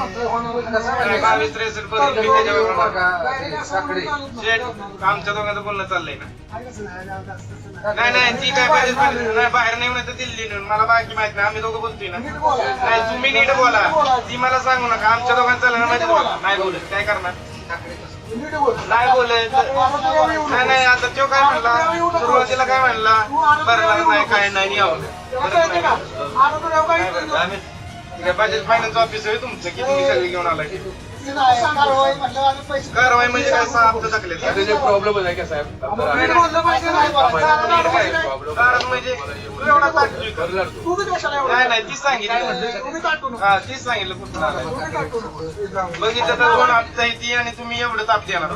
22-63 पर्यंत मी त्याच्यावर आमच्या दोघांचं बोलणं चाललंय ना. नाही ती काय पाहिजे नाही, बाहेर नाही म्हणत दिल्ली नेऊन मला बाकी माहित नाही, आम्ही दोघं बोलतोय ना. नाही तुम्ही नीट बोला, ती मला सांगू नका. आमच्या दोघांचं चाललं ना माहिती बोला. नाही बोलत काय करणार, नाही बोलत. नाही आता तो काय म्हणला सुरुवातीला, काय म्हणला भरणार नाही काय नाही यावं. बजेट फायनान्स ऑफिस आहे तुमचं की तुम्ही सगळे घेऊन आला की कारवाई म्हणजे काय 6 हप्ते थकले प्रॉब्लेम आहे का साहेब? कारण म्हणजे तू एवढा नाही तीच सांगितलं. हा तीच सांगितलं कुठं बघितलं तर 2 हप्ता ती आणि तुम्ही एवढं ताप देणार.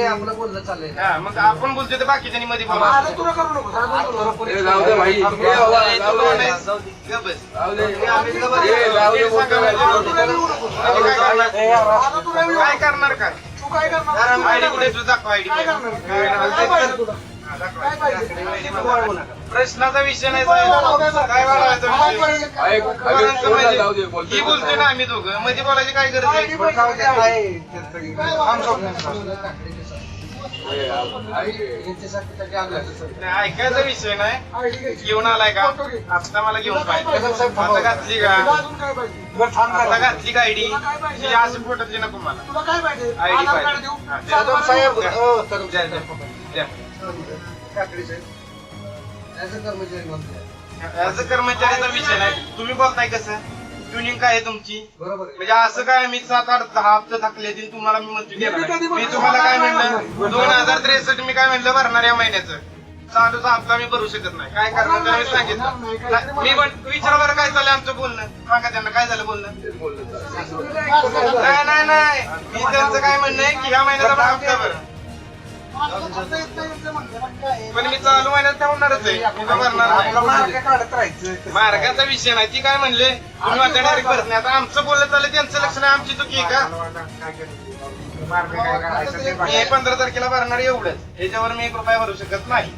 आपलं बोलणं चाललंय. हा मग आपण बोलतोय तर बाकीच्या मध्ये बोला. काय करणार काय आयडी कुठे दाखवा. प्रश्नाचा विषय नाही काय ही बोलतोय ना आम्ही दोघं मध्ये बोलायची काय गरज आहे. ऐकायचा विषय नाही. घेऊन आलाय का आता मला घेऊन पाहिजे. आता घातली का, आता घातली का आयडी ही अशी फोटोची नको मला आयडी पाहिजे. कर्मचाऱ्याचा विषय नाही. तुम्ही बोलताय कसं ट्युनिंग काय आहे तुमची, म्हणजे असं काय मी 7-8-10 हप्ते थकले तुम्हाला मी म्हणतो मी तुम्हाला काय म्हणलं 2063 मी काय म्हणलं भरणार या महिन्याचं चालूचा हप्ता मी भरू शकत नाही. काय करणार त्यावेळेस सांगितलं. मी पण विचारा बरं काय झालं आमचं बोलणं, सांगा त्यांना काय झालं बोलणं. नाही मी त्यांचं काय म्हणणं आहे की ह्या महिन्याचा हप्ता भर, पण मी चालू महिन्यात त्या होणारच आहे. मी तर भरणार मार्गाचा विषय नाही. ती काय म्हणले तुम्ही आता डायरेक्ट भरत नाही. आता आमचं बोलणं चाललं त्यांचं लक्ष नाही, आमची चुकी आहे का. मी 15 तारखेला भरणार एवढंच, ह्याच्यावर मी 1 रुपया भरू शकत नाही.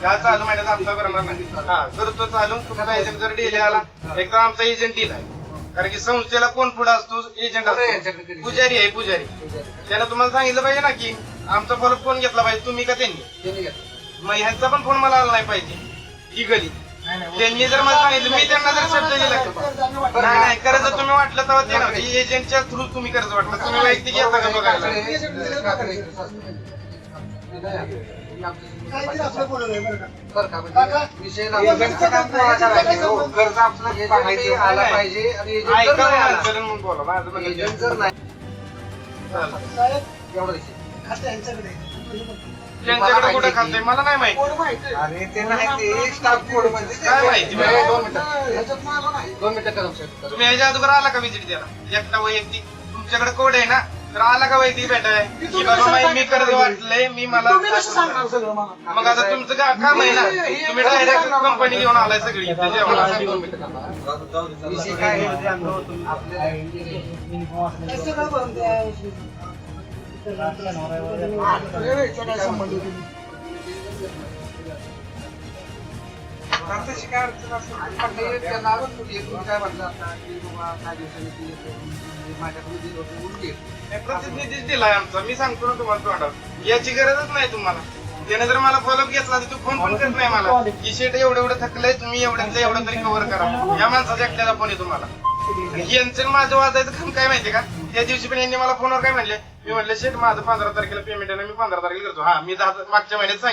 ह्या चालू महिन्यात हप्ता भरणार नाही. हा करतो चालू. तुमचा एजंट जर डिले आला एक तर आमचा एजंट डिल आहे, कारण की संस्थेला कोण पुढे असतो एजंट असतो, पुजारी आहे पुजारी. त्यानं तुम्हाला सांगितलं पाहिजे ना की आमचा फॉलो फोन घेतला पाहिजे तुम्ही का त्यांनी. मग ह्यांचा पण फोन मला आला नाही पाहिजे लिगली. त्यांनी जर मला सांगितलं मी त्यांना जर शब्द दिला नाही कर्ज तुम्ही वाटलं तेव्हा ते नव्हती एजंटच्या थ्रू तुम्ही कर्ज वाटलं. तुम्ही वैयक्तिक येता का बघायला. त्यांच्याकडे कुठं खाते मला नाही माहिती. अरे ते नाही ते स्टाफ कोड म्हणजे काय माहिती. 2 मिनिटं करू शकतो. तुम्ही ह्याच्या अगोदर आला का व्हिजिट द्यायला एकटा वैयक्तिक तुमच्याकडे कोड आहे ना, तर आला का वैयक्तिक भेटाय की बाबा मी कर्ज वाटलंय मी मला. मग आता तुमचं काम आहे ना, तुम्ही डायरेक्ट कंपनी घेऊन आलाय सगळी प्रतिनिधीच दिलाय आमचा. मी सांगतो ना तुम्हाला तोंडावर याची गरजच नाही तुम्हाला. त्याने जर मला फॉलोअप घेतला तर तू फोन पण करत नाही मला की शेट एवढं थकलंय तुम्ही एवढं तरी कव्हर करा. या माणसाचा एकट्याचा फोन आहे तुम्हाला. यांचं माझं वाजायचं काम काय माहितीये का, त्या दिवशी पण यांनी मला फोनवर काय म्हणले, मी म्हणले शेट माझं 15 तारखेला पेमेंट आहे ना, मी 15 तारखेला करतो. हा मी मागच्या महिन्यात सांगितलं